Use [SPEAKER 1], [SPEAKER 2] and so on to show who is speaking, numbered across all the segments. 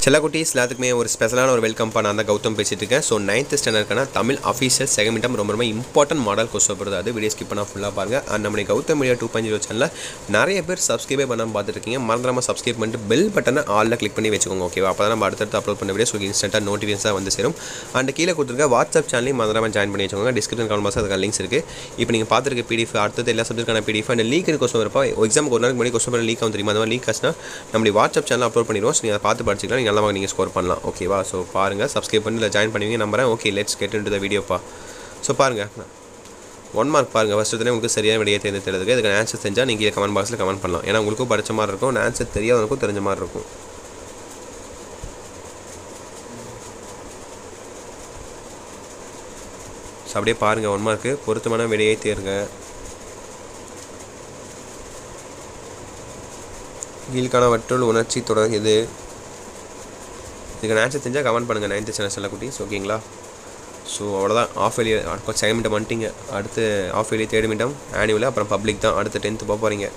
[SPEAKER 1] செல்லக்குட்டீஸ் எல்லாத்துக்குமே ஒரு ஸ்பெஷலான ஒரு வெல்கம் நான் தான் கௌதம் பேசிட்டு இருக்கேன். ஸோ 9th ஸ்டாண்டர்டுக்கான தமிழ் அஃபீஷியல் செகண்ட் மிட்டம் ரொம்ப இம்பார்ட்டன்ட் மாடல் கொஸ்டின் போகிறது. அது வீடியோ ஸ்கிப் பண்ணால் ஃபுல்லாக பாருங்கள். அண்ட் நம்மளுடைய கௌதம் மீடியா 2.0 சேனலில் நிறைய பேர் சப்ஸ்கிரைபே பண்ணாமல் பார்த்துருக்கீங்க. மறந்துடாமல் சப்ஸ்கிரைப் பண்ணிட்டு பெல் பட்டனை ஆலில் கிளிக் பண்ணி வச்சுக்கோங்க. ஓகேவா? அப்போ தான் நம்ம அடுத்தடுத்து அப்லோட் பண்ண வீடியோ இன்ஸ்டன்ட்டாக நோட்டிஃபிகேஷன் வந்து சேரும். அண்ட் கீழே கொடுத்துருக்க வாட்ஸ்அப் சேனலையும் மறந்துடாமல் ஜாயின் பண்ணி வச்சுக்கோங்க. டிஸ்கிரிப்ஷன் கால் மாதம் அதுக்கு லிங்க்ஸ் இருக்குது. இப்போ நீங்கள் பார்த்துருக்க பிடிஎஃப் அடுத்தது எல்லா சப்ஜெக்டான பிடிஎஃப் அண்ட் லீக் கொஸ்டின் வரப்போ எக்ஸாமுக்கு ஒரு நாளைக்கு முன்னாடி கொஸ்டின் பண்ண லீக் ஆகும் தெரியுமா? அந்த மாதிரி லீக் ஆச்சுன்னா நம்மளுடைய வாட்ஸ்அப் சேனல் அப்லோட் பண்ணிடுவோம். நீங்கள் அதை பார்த்து படிச்சிக்கலாம். நீங்கள் நல்லா நீங்கள் ஸ்கோர் பண்ணலாம். ஓகேவா? ஸோ பாருங்கள், சப்ஸ்கிரைப் பண்ணி இல்லை ஜாயின் பண்ணுவீங்க நம்புறேன். Okay, let's get into the வீடியோப்பா. ஸோ பாருங்கள், 1 மார்க் பாருங்கள். ஃபஸ்ட்டு தானே உங்களுக்கு சரியான விடையை தேர்ந்தெடுத்துறதுக்கு இதுக்கு ஆன்சர் தெரிஞ்சால் நீங்கள் கமெண்ட் பாக்ஸில் கமெண்ட் பண்ணலாம். ஏன்னா உங்களுக்கும் படித்த மாதிரி இருக்கும், ஆன்சர் தெரியாதவங்களுக்கும் தெரிஞ்ச மாதிரி இருக்கும். ஸோ அப்படியே பாருங்கள், 1 மார்க்கு பொருத்தமான விடையை தேர்ங்க. கீழ்காணவற்றுள் உணர்ச்சி தொடர் இது. இதுக்கு ஆன்சர் தெரிஞ்சால் கமெண்ட் பண்ணுங்கள். 9th standard செல்லக்குட்டீஸ். ஓகேங்களா? ஸோ அவ்வளோதான். ஆஃப் இயர்லி செகண்ட் மிட்டம் வந்துட்டிங்க. அடுத்து half yearly third midterm annual, அப்புறம் பப்ளிக் தான். அடுத்து 10th போக போகிறீங்க.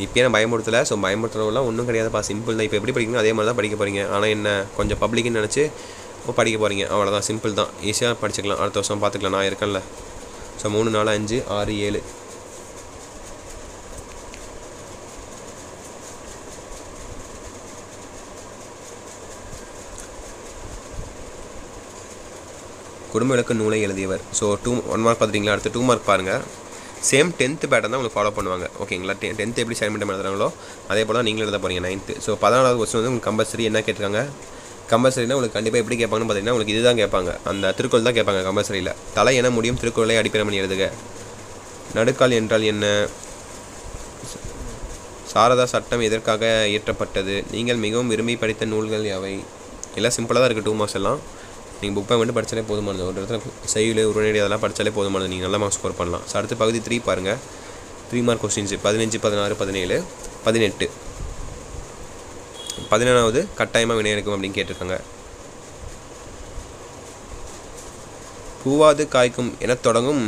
[SPEAKER 1] இப்போயே நான் பயமுறுத்தலை. ஸோ பயமுறுத்துறவங்களாம் ஒன்றும் கிடையாதுப்பா, சிம்பிள் தான். இப்போ எப்படி படிக்கணும் அதே மாதிரி தான் படிக்க போகிறீங்க. ஆனால் என்ன கொஞ்சம் பப்ளிக்னு நினச்சி படிக்க போகிறீங்க. அவ்வளோதான், சிம்பிள் தான். ஈஸியாக படிச்சுக்கலாம். அடுத்த வருஷம் பார்த்துக்கலாம், நான் இருக்கேன்ல. ஸோ 3 4 5 6 7 குடும்ப விளக்க நூலை எழுதியவர். ஸோ 1 மார்க் பார்த்துட்டிங்களா? அடுத்து 2 மார்க் பாருங்கள். சேம் 10th பேட்டர்ன் தான் உங்களுக்கு ஃபாலோ பண்ணுவாங்க. ஓகேங்களா? 10th எப்படி செகண்ட் மிட்டம் எழுதுறாங்களோ அதே போல் தான் நீங்களும் எழுத போகிறீங்க 9th. ஸோ 14வது கொஸ்டின் வந்து உங்களுக்கு கம்பல்சரி என்ன கேட்டிருக்காங்க? கம்பல்சரினா உங்களுக்கு கண்டிப்பாக எப்படி கேட்பாங்கன்னு பார்த்தீங்கன்னா உங்களுக்கு இதுதான் கேட்பாங்க. அந்த திருக்குறள் தான் கேட்பாங்க கம்பல்சரியில். தலை என முடியும் திருக்குறளை அடிப்படை பண்ணி எழுதுக. நடுக்கால் என்றால் என்ன? சாரதா சட்டம் எதற்காக இயற்றப்பட்டது? நீங்கள் மிகவும் விரும்பி படித்த நூல்கள் யாவை? எல்லாம் சிம்பிளாக தான் இருக்குது. 2 மார்க்ஸ் எல்லாம் நீங்கள் புக் மட்டும் படித்தாலே போதுமானது. ஒரு இடத்துல செயல் உடனடி அதெல்லாம் படித்தாலே போதுமானது. நீங்கள் நல்ல மார்க் ஸ்கோர் பண்ணலாம். ஸோ அடுத்து பகுதி 3 பாருங்கள். 3 மார்க் கொஸ்டின்ஸ் 15 16 17 18. 17வது கட்டாயமாக வினை எடுக்கும் அப்படின்னு கேட்டிருக்காங்க. பூவாது காய்க்கும் என தொடங்கும்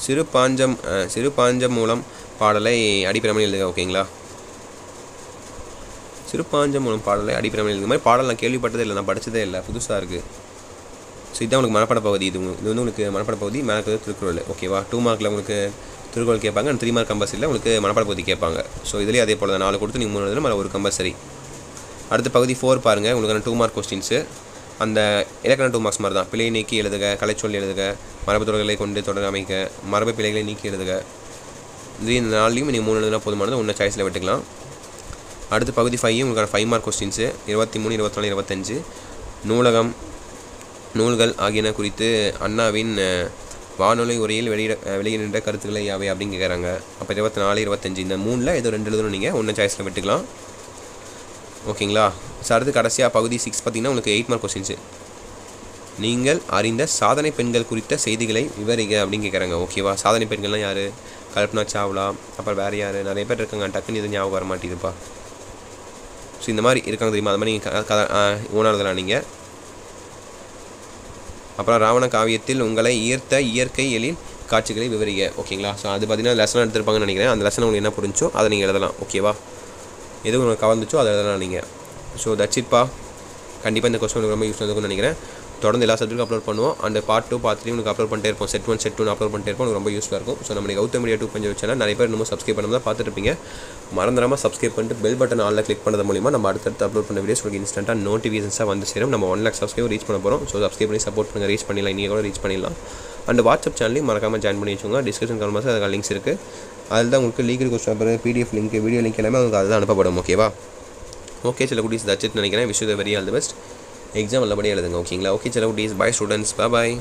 [SPEAKER 1] சிறு பாஞ்சம் மூலம் பாடலை அடிப்படை எழுதுக. ஓகேங்களா? சிறு பாஞ்சம் மூலம் பாடலை அடிப்படை எழுதுக. மாதிரி பாடல் நான் கேள்விப்பட்டதே இல்லை, நான் படித்ததே இல்லை, புதுசாக இருக்குது. ஸோ இதுதான் உங்களுக்கு மனப்பாட பகுதி. இது வந்து உங்களுக்கு மனப்பாட பகுதி. மேலே திருக்குறள். ஓகேவா? 2 மார்க்கில் உங்களுக்கு திருக்குறள் கேட்பாங்க. 3 மார்க் கம்பல்சரியில் உங்களுக்கு மனப்பாட பகுதி கேட்பாங்க. ஸோ இதுலேயே அதே போல் தான் 4 கொடுத்து நீங்கள் 3 எழுதணும், மேலே ஒரு கம்பல்சரி. அடுத்து பகுதி 4 பாருங்கள். உங்களுக்கான 2 மார்க் கொஸ்டின்ஸு அந்த இலக்கண 2 மார்க்ஸ் மாதிரி தான். பிழை நீக்கி எழுதுக, கலைச்சொல் எழுதுக, மரபு தொடர்களை கொண்டு தொடர் அமைக்க, மரபு பிழைகளை நீக்கி எழுதுக. இந்த 4லையும் நீங்கள் 3 எழுதுனா போதுமானது. 1 சாய்ஸில் விட்டுக்கலாம். அடுத்து பகுதி 5 உங்களுக்கான 5 மார்க் கொஸ்டின்ஸு 23 24 25. நூலகம் நூல்கள் ஆகியன குறித்து அண்ணாவின் வானொலி உரையில் வெளியிடுகின்ற கருத்துக்களை யாவை அப்படின்னு கேட்குறாங்க. அப்போ 24 25 இந்த 3ல் ஏதோ 2 எழுதணும். நீங்கள் 1 சாய்ஸில் விட்டுக்கலாம். ஓகேங்களா? ஸோ அடுத்து கடைசியாக பகுதி 6 பார்த்திங்கன்னா உங்களுக்கு 8 மார்க் கொஸ்டின்ஸு. நீங்கள் அறிந்த சாதனை பெண்கள் குறித்த செய்திகளை விவரிங்க அப்படின்னு கேட்குறாங்க. ஓகேவா? சாதனை பெண்கள்லாம் யார்? கல்பனா சாவ்லா, அப்புறம் வேறு யார்? நிறைய பேர் இருக்காங்க. டக்குன்னு இது ஞாபகம் வர மாட்டேதுப்பா. ஸோ இந்த மாதிரி இருக்காங்க தெரியுமா? அது மாதிரி நீங்கள் ஓனானதெல்லாம் நீங்கள். அப்புறம் ராவண காவியத்தில் உங்களை ஈர்த்த இயற்கை எழில் காட்சிகளை விவரிங்க. ஓகேங்களா? ஸோ அது பார்த்தீங்கன்னா லெசன் எடுத்துருப்பாங்கன்னு நினைக்கிறேன். அந்த லெசன் உங்களுக்கு என்ன புரிஞ்சோ அதை நீங்கள் எழுதலாம். ஓகேவா? எது உங்களுக்கு கவர்ந்துச்சோ அதை எழுதலாம் நீங்கள். ஸோ தட்ஸ் இட்பா. கண்டிப்பாக இந்த கொஸ்டின் ரொம்ப யூஸ் இருக்கும்னு நினைக்கிறேன். தொடர்ந்து எல்லா சப்ஜெக்டும் அப்லோட் பண்ணுவோம். அண்ட் பார்ட் 2 பார்ட் 3 உங்களுக்கு அப்லோட் பண்ணிட்டே இருப்போம். செட் 1 செட் 2 அப்லோட் பண்ணிட்டே இருப்போம். ரொம்ப யூஸ்ஃபுல்லாக இருக்கும். ஸோ நம்ம கௌதம் மீடியா 2.0 சேனல் நிறைய பேர் இன்னும் சப்ஸ்கிரைப் பண்ணாமல் தான் பார்த்துட்டு இருப்பீங்க. மறந்துடாமல் சப்ஸ்கிரைப் பண்ணிட்டு பெல் பட்டன் ஆலில் கிளிக் பண்ணது மூலிமா நம்ம அடுத்தடுத்து அப்லோட் பண்ண வீடியோஸ் உங்களுக்கு இன்ஸ்டன்ட்டாக நோட்டிஃபிகேஷன்ஸாக வந்து சேரும். நம்ம 1 lakh சப்ஸ்கிரைப் ரீச் பண்ண போகிறோம். ஸோ சப்ஸ்கிரைப் பண்ணி சப்போர்ட் பண்ணுங்கள். ரீச் பண்ணிடலாம், இன்றைக்கி கூட ரீச் பண்ணிடலாம். அண்ட் வாட்ஸ்அப் சேனலையும் மறக்காமல் ஜாயின் பண்ணி வச்சுக்கோங்க. டிஸ்கிரிப்ஷன் கால் மாதம் அதுக்கு லிங்க்ஸ் இருக்குது. அதில் தான் உங்களுக்கு legal question paper, PDF link, video link எல்லாமே உங்களுக்கு அதுதான் அனுப்பப்படும். ஓகேவா? ஓகே செல்லக்குட்டீஸ், தட்ஸ் இட் நினைக்கிறேன். Wish you the very all the best. Exam நல்லபடியாக எழுதுங்க. ஓகேங்களா? ஓகே செல்லக்குட்டீஸ், பை ஸ்டூடெண்ட்ஸ், பாய்.